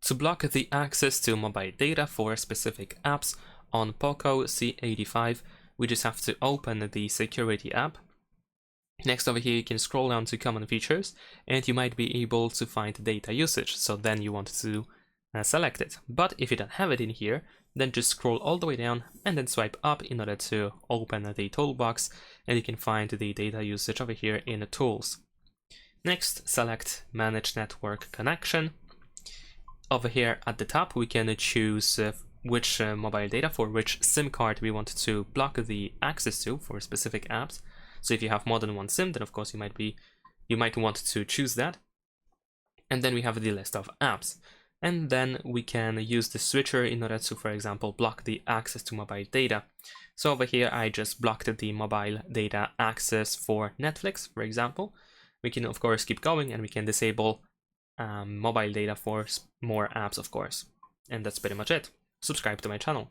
To block the access to mobile data for specific apps on POCO C85, we just have to open the security app. Next over here you can scroll down to common features and you might be able to find data usage, so then you want to select it. But if you don't have it in here, then just scroll all the way down and then swipe up in order to open the toolbox, and you can find the data usage over here in the tools. Next, select manage network connection. Over here at the top we can choose which mobile data for which SIM card we want to block the access to for specific apps. So if you have more than one SIM, then of course you might want to choose that. And then we have the list of apps. And then we can use the switcher in order to, for example, block the access to mobile data. So over here I just blocked the mobile data access for Netflix, for example. We can of course keep going and we can disable mobile data for more apps, of course. And that's pretty much it. Subscribe to my channel.